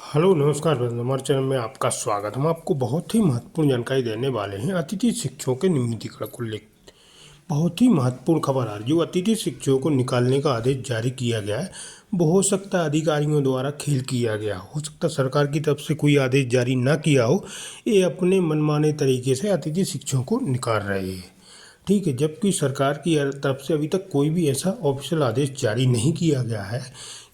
Hello नमस्कार दोस्तों, हमारे चैनल में आपका स्वागत। हम आपको बहुत ही महत्वपूर्ण जानकारी देने वाले हैं अतिथि शिक्षकों के नियमितीकरण को लेकर। बहुत ही महत्वपूर्ण खबर आ रही है। जो अतिथि शिक्षकों को निकालने का आदेश जारी किया गया है, वो हो सकता है अधिकारियों द्वारा खेल किया गया हो सकता है सरकार की तरफ से कोई आदेश जारी ना किया हो। ये अपने मनमाने तरीके से अतिथि शिक्षकों को निकाल रहे हैं, ठीक है। जबकि सरकार की तरफ से अभी तक कोई भी ऐसा ऑफिशियल आदेश जारी नहीं किया गया है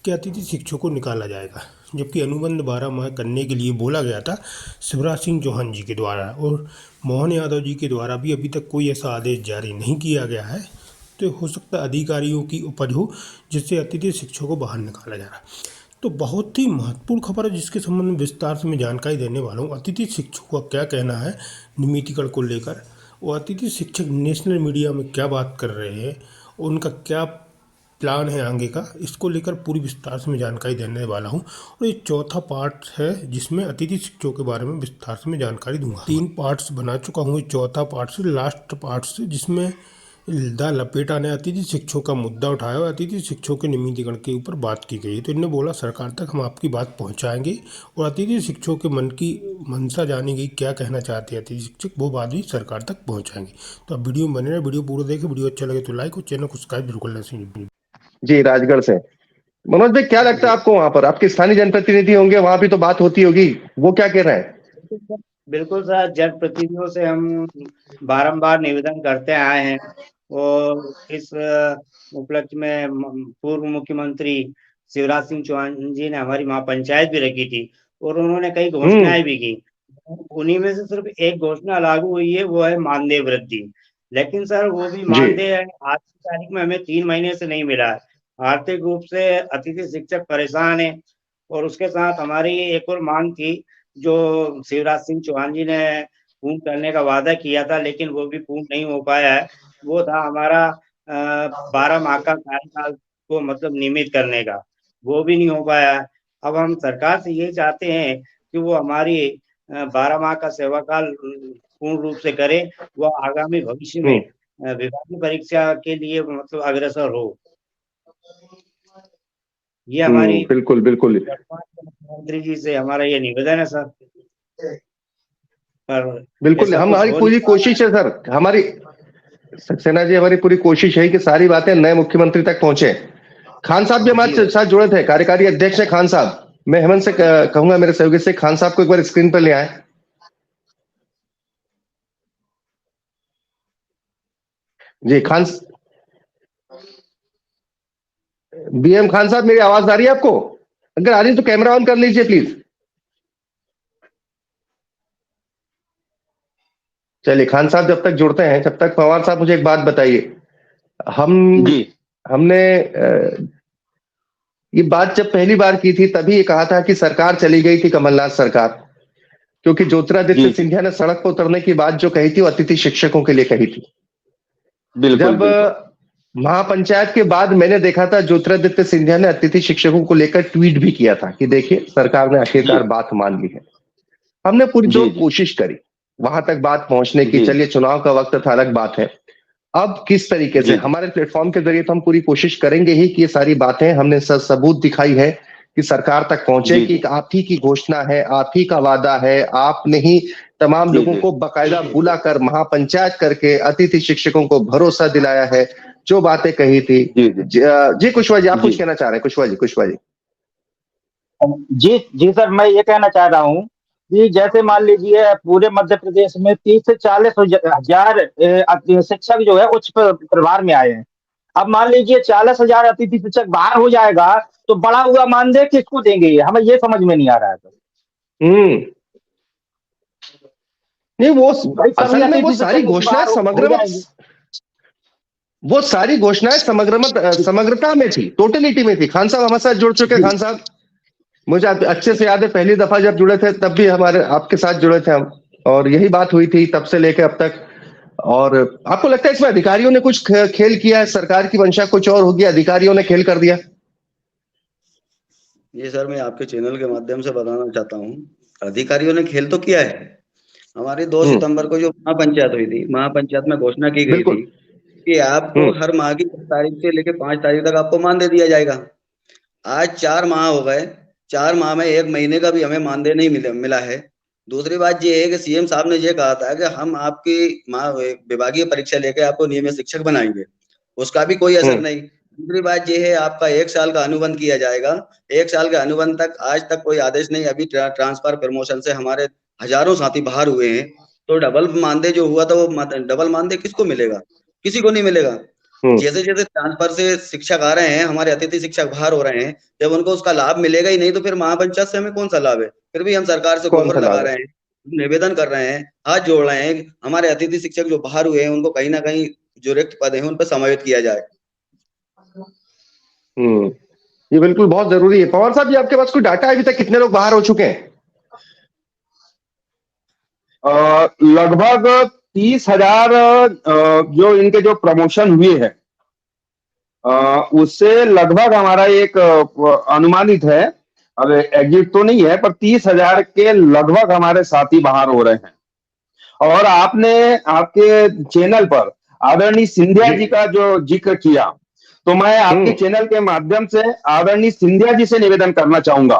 कि अतिथि शिक्षकों को निकाला जाएगा। जबकि अनुबंध 12 माह करने के लिए बोला गया था शिवराज सिंह चौहान जी के द्वारा, और मोहन यादव जी के द्वारा भी अभी तक कोई ऐसा आदेश जारी नहीं किया गया है। तो हो सकता है अधिकारियों की उपज हो जिससे अतिथि शिक्षकों को बाहर निकाला जा रहा है। तो बहुत ही महत्वपूर्ण खबर है जिसके संबंध में विस्तार से मैं जानकारी देने वाला हूँ। अतिथि शिक्षकों का क्या कहना है नियमितीकरण को लेकर, और अतिथि शिक्षक नेशनल मीडिया में क्या बात कर रहे हैं, और उनका क्या प्लान है आगे का, इसको लेकर पूरी विस्तार से मैं जानकारी देने वाला हूँ। और ये चौथा पार्ट है जिसमें अतिथि शिक्षकों के बारे में विस्तार से मैं जानकारी दूंगा। 3 पार्ट्स बना चुका हूँ, ये चौथा पार्ट से लास्ट पार्ट से, जिसमें द लपेटा ने अतिथि शिक्षकों का मुद्दा उठाया और अतिथि शिक्षकों के नियमितीकरण के ऊपर बात की गई। तो इन्होंने बोला सरकार तक हम आपकी बात पहुंचाएंगे, और अतिथि शिक्षकों के मन की मंशा जानी गई, क्या कहना चाहते हैं अतिथि शिक्षक, वो बात भी सरकार तक पहुंचाएंगे। तो अब वीडियो में बने रहे, वीडियो पूरा देखें। वीडियो अच्छा लगे तो लाइक और चैनल को सब्सक्राइब बिल्कुल नहीं। जी, राजगढ़ से। मनोज भाई, क्या लगता है आपको? वहां पर आपके स्थानीय जनप्रतिनिधि होंगे, वहां भी तो बात होती होगी, वो क्या कह रहे हैं? बिल्कुल सर, जनप्रतिनिधियों से हम बारंबार निवेदन करते आए हैं, और इस उपलक्ष्य में पूर्व मुख्यमंत्री शिवराज सिंह चौहान जी ने हमारी महापंचायत भी रखी थी, और उन्होंने कई घोषणाएं भी की। उन्हीं में से सिर्फ एक घोषणा लागू हुई है, वो है मानदेय वृद्धि। लेकिन सर वो भी जी। मानदेय आज की तारीख में हमें 3 महीने से नहीं मिला है। आर्थिक रूप से अतिथि शिक्षक परेशान है। और उसके साथ हमारी एक और मांग थी जो शिवराज सिंह चौहान जी ने पूर्ण करने का वादा किया था, लेकिन वो भी पूर्ण नहीं हो पाया है। वो था हमारा 12 माह का कार्यकाल को मतलब नियमित करने का, वो भी नहीं हो पाया है। अब हम सरकार से यही चाहते हैं कि वो हमारी 12 माह का सेवाकाल पूर्ण रूप से करे, वो आगामी भविष्य में विभागीय परीक्षा के लिए मतलब अग्रसर हो। ये हमारी बिल्कुल बिल्कुल मुख्यमंत्री जी से हमारा ये निवेदन है सर। पर बिल्कुल, ऐसा कुछ हमारी हो नहीं पूरी पा रहा कोशिश है सर, हमारी सक्सेना जी, हमारी पूरी कोशिश है कि सारी बातें नए मुख्यमंत्री तक पहुंचे। खान साहब भी हमारे साथ जुड़े थे, कार्यकारी अध्यक्ष है खान साहब। मैं हेमंत से कहूंगा, मेरे सहयोगी से, खान साहब को एक बार स्क्रीन पर ले आए। जी, बीएम खान साहब, मेरी आवाज आ रही है आपको? अगर आ रही है तो कैमरा ऑन कर लीजिए प्लीज। चलिए, खान साहब जब तक जुड़ते हैं, जब तक पवार साहब मुझे एक बात बताइए। हमने ये बात जब पहली बार की थी तभी ये कहा था कि सरकार चली गई थी, कमलनाथ सरकार, क्योंकि ज्योतिरादित्य सिंधिया ने सड़क पर उतरने की बात जो कही थी वो अतिथि शिक्षकों के लिए कही थी। जब महापंचायत के बाद मैंने देखा था ज्योतिरादित्य सिंधिया ने अतिथि शिक्षकों को लेकर ट्वीट भी किया था कि देखिए सरकार ने आखिरकार बात मान ली है। हमने पूरी जो कोशिश करी वहां तक बात पहुंचने की। चलिए, चुनाव का वक्त था, अलग बात है। अब किस तरीके से हमारे प्लेटफॉर्म के जरिए तो हम पूरी कोशिश करेंगे ही कि ये सारी बातें हमने सबूत दिखाई है कि सरकार तक पहुंचे, कि आप ही की घोषणा है, आप ही का वादा है, आपने ही तमाम लोगों को बकायदा बुलाकर महापंचायत करके अतिथि शिक्षकों को भरोसा दिलाया है, जो बातें कही थी। जी कुशवाहा जी, आप कुछ कहना चाह रहे हैं? कुशवाहा जी। जी जी सर, मैं ये कहना चाह रहा हूँ कि जैसे मान लीजिए पूरे मध्य प्रदेश में 30 से 40 हजार शिक्षक जो है उच्च प्रभार में आए हैं। अब मान लीजिए 40,000 अतिथि शिक्षक बाहर हो जाएगा तो बड़ा हुआ मानदेय किसको देंगे? हमें ये समझ में नहीं आ रहा है सर। नहीं, वो असल में वो सारी घोषणाएं समग्रता में थी, टोटलिटी में थी। खान साहब हमारे साथ जुड़ चुके। खान साहब, मुझे अच्छे से याद है, पहली दफा जब जुड़े थे तब भी हमारे आपके साथ जुड़े थे हम, और यही बात हुई थी तब से लेकर अब तक। और आपको लगता है इसमें अधिकारियों ने कुछ खेल किया है? सरकार की मंशा कुछ और होगी, अधिकारियों ने खेल कर दिया? ये सर, मैं आपके चैनल के माध्यम से बताना चाहता हूँ, अधिकारियों ने खेल तो किया है। हमारी 2 सितंबर को जो महापंचायत हुई थी, महापंचायत में घोषणा की गई थी कि आपको हर माह की 10 तारीख से लेकर 5 तारीख तक आपको मानदेय दिया जाएगा। आज 4 माह हो गए, 4 माह में 1 महीने का भी हमें मानदेय नहीं मिला है। दूसरी बात ये है कि सीएम साहब ने ये कहा था कि हम आपकी विभागीय परीक्षा लेके आपको नियमित शिक्षक बनाएंगे, उसका भी कोई असर नहीं। दूसरी बात ये है, आपका 1 साल का अनुबंध किया जाएगा। 1 साल के अनुबंध तक आज तक कोई आदेश नहीं। अभी ट्रांसफर प्रमोशन से हमारे हजारों साथी बाहर हुए हैं, तो डबल मानदेय जो हुआ था वो डबल मानदेय किसको मिलेगा? किसी को नहीं मिलेगा। जैसे जैसे ट्रांसफर से शिक्षक आ रहे हैं, हमारे अतिथि शिक्षक बाहर हो रहे हैं, जब उनको उसका लाभ मिलेगा ही नहीं तो फिर महापंचायत से हमें कौन सा लाभ है? फिर भी हम सरकार से गुहार लगा रहे हैं, निवेदन कर रहे हैं, हाथ जोड़ रहे हैं, हमारे अतिथि शिक्षक जो बाहर हुए हैं उनको कहीं ना कहीं जो रिक्त पद है उन पर समायोजित किया जाए। ये बिल्कुल बहुत जरूरी है। पवार साहब जी, आपके पास कोई डाटा अभी तक कितने लोग बाहर हो चुके हैं? लगभग 30,000 जो इनके जो प्रमोशन हुए हैं उससे लगभग हमारा एक अनुमानित है, अब एग्जिट तो नहीं है, पर 30,000 के लगभग हमारे साथी बाहर हो रहे हैं। और आपने आपके चैनल पर आदरणीय सिंधिया जी का जो जिक्र किया, तो मैं आपके चैनल के माध्यम से आदरणीय सिंधिया जी से निवेदन करना चाहूंगा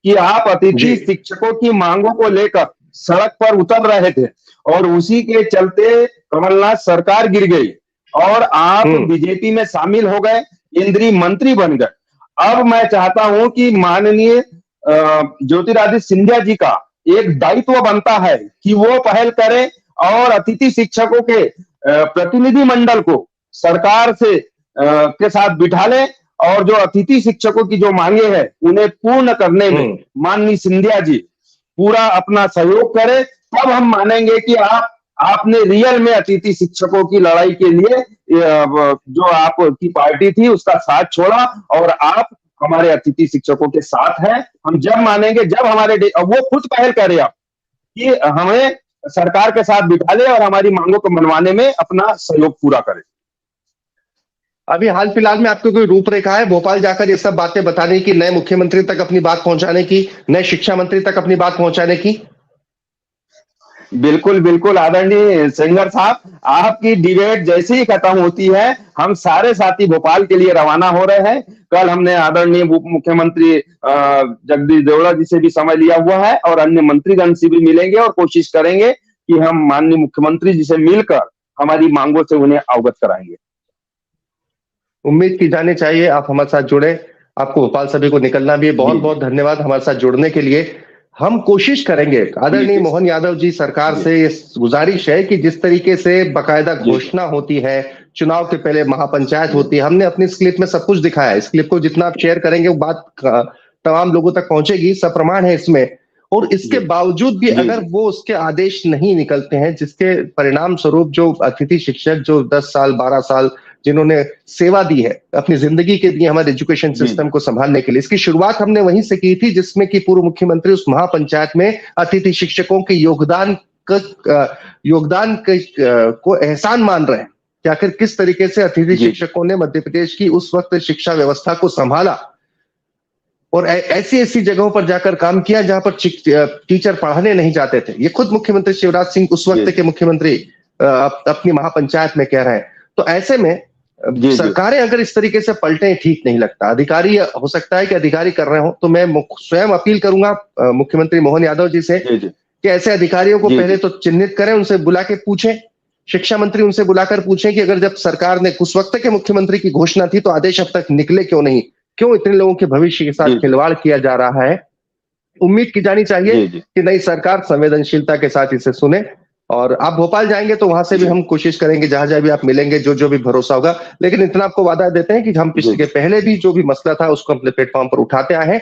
कि आप अतिथि शिक्षकों की मांगों को लेकर सड़क पर उतर रहे थे और उसी के चलते कमलनाथ सरकार गिर गई और आप बीजेपी में शामिल हो गए, केंद्रीय मंत्री बन गए। अब मैं चाहता हूं कि माननीय ज्योतिरादित्य सिंधिया जी का एक दायित्व बनता है कि वो पहल करें और अतिथि शिक्षकों के प्रतिनिधि मंडल को सरकार से के साथ बिठा लें और जो अतिथि शिक्षकों की जो मांगे हैं उन्हें पूर्ण करने में माननीय सिंधिया जी पूरा अपना सहयोग करें। तब हम मानेंगे कि आपने रियल में अतिथि शिक्षकों की लड़ाई के लिए जो आपकी पार्टी थी उसका साथ छोड़ा और आप हमारे अतिथि शिक्षकों के साथ हैं। हम जब मानेंगे जब हमारे वो खुद पहल करे कि हमें सरकार के साथ बिठा ले और हमारी मांगों को मनवाने में अपना सहयोग पूरा करे। अभी हाल फिलहाल में आपको कोई रूपरेखा है भोपाल जाकर ये सब बातें बताने की, नए मुख्यमंत्री तक अपनी बात पहुंचाने की, नए शिक्षा मंत्री तक अपनी बात पहुंचाने की? बिल्कुल बिल्कुल आदरणीय सेंगर साहब, आपकी डिबेट जैसे ही खत्म होती है हम सारे साथी भोपाल के लिए रवाना हो रहे हैं। कल हमने आदरणीय उप मुख्यमंत्री जगदीश देवड़ा जी से भी समय लिया हुआ है और अन्य मंत्रीगण से भी मिलेंगे और कोशिश करेंगे कि हम माननीय मुख्यमंत्री जी से मिलकर हमारी मांगों से उन्हें अवगत कराएंगे। उम्मीद की जानी चाहिए। आप हमारे साथ जुड़े, आपको भोपाल सभी को निकलना भी है। बहुत बहुत धन्यवाद हमारे साथ जुड़ने के लिए। हम कोशिश करेंगे, आदरणीय मोहन यादव जी, सरकार से ये गुजारिश है कि जिस तरीके से बाकायदा घोषणा होती है, चुनाव के पहले महापंचायत होती है, हमने अपनी इस क्लिप में सब कुछ दिखाया है। इस क्लिप को जितना आप शेयर करेंगे वो बात तमाम लोगों तक पहुंचेगी, सब प्रमाण है इसमें। और इसके बावजूद भी अगर वो उसके आदेश नहीं निकलते हैं, जिसके परिणाम स्वरूप जो अतिथि शिक्षक जो 10 साल 12 साल जिन्होंने सेवा दी है, अपनी जिंदगी के लिए हमारे एजुकेशन सिस्टम को संभालने के लिए, इसकी शुरुआत हमने वहीं से की थी जिसमें कि पूर्व मुख्यमंत्री उस महापंचायत में अतिथि शिक्षकों के योगदान को एहसान मान रहे हैं कि आखिर किस तरीके से अतिथि शिक्षकों ने मध्य प्रदेश की उस वक्त शिक्षा व्यवस्था को संभाला और ऐसी ऐसी जगहों पर जाकर काम किया जहां पर टीचर पढ़ाने नहीं जाते थे। ये खुद मुख्यमंत्री शिवराज सिंह उस वक्त के मुख्यमंत्री अपनी महापंचायत में कह रहे हैं। तो ऐसे में सरकारें अगर इस तरीके से पलटे, ठीक नहीं लगता। अधिकारी, हो सकता है कि अधिकारी कर रहे हो, तो मैं स्वयं अपील करूंगा मुख्यमंत्री मोहन यादव जी से कि ऐसे अधिकारियों को पहले तो चिन्हित करें, उनसे बुला के पूछें, शिक्षा मंत्री उनसे बुलाकर पूछें कि अगर जब सरकार ने उस वक्त के मुख्यमंत्री की घोषणा थी तो आदेश अब तक निकले क्यों नहीं, क्यों इतने लोगों के भविष्य के साथ खिलवाड़ किया जा रहा है। उम्मीद की जानी चाहिए कि नई सरकार संवेदनशीलता के साथ इसे सुने। और आप भोपाल जाएंगे तो वहां से भी हम कोशिश करेंगे, जहां जहां भी आप मिलेंगे, जो जो भी भरोसा होगा। लेकिन इतना आपको वादा देते हैं कि हम पिछले के पहले भी जो भी मसला था उसको अपने प्लेटफॉर्म पर उठाते आए हैं,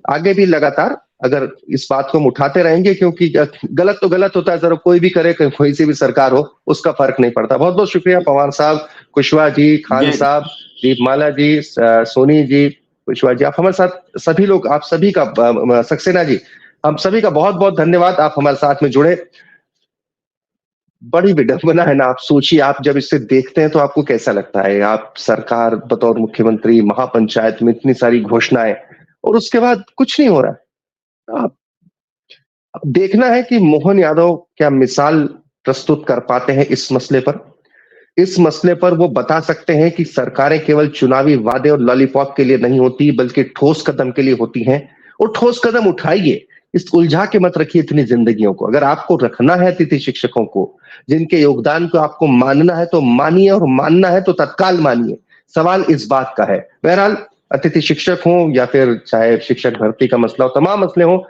आगे भी लगातार अगर इस बात को हम उठाते रहेंगे, क्योंकि गलत तो गलत होता है, जरा कोई भी करे, कोई सी भी सरकार हो, उसका फर्क नहीं पड़ता। बहुत बहुत शुक्रिया पवार साहब, कुशवाहा जी, खान साहब, दीपमाला जी, सोनी जी, कुशवाहा जी, आप हमारे साथ सभी लोग, आप सभी का, सक्सेना जी, हम सभी का बहुत बहुत धन्यवाद, आप हमारे साथ में जुड़े। बड़ी विडंबना है ना, आप सोचिए, आप जब इसे देखते हैं तो आपको कैसा लगता है? आप सरकार बतौर मुख्यमंत्री, महापंचायत में इतनी सारी घोषणाएं और उसके बाद कुछ नहीं हो रहा है। अब देखना है कि मोहन यादव क्या मिसाल प्रस्तुत कर पाते हैं इस मसले पर। इस मसले पर वो बता सकते हैं कि सरकारें केवल चुनावी वादे और लॉलीपॉप के लिए नहीं होती, बल्कि ठोस कदम के लिए होती हैं। और ठोस कदम उठाइए, इस उलझा के मत रखिए इतनी जिंदगियों को। अगर आपको रखना है अतिथि शिक्षकों को, जिनके योगदान को आपको मानना है तो मानिए, और मानना है तो तत्काल मानिए। सवाल इस बात का है। बहरहाल अतिथि शिक्षक हो या फिर चाहे शिक्षक भर्ती का मसला हो, तमाम मसले हो,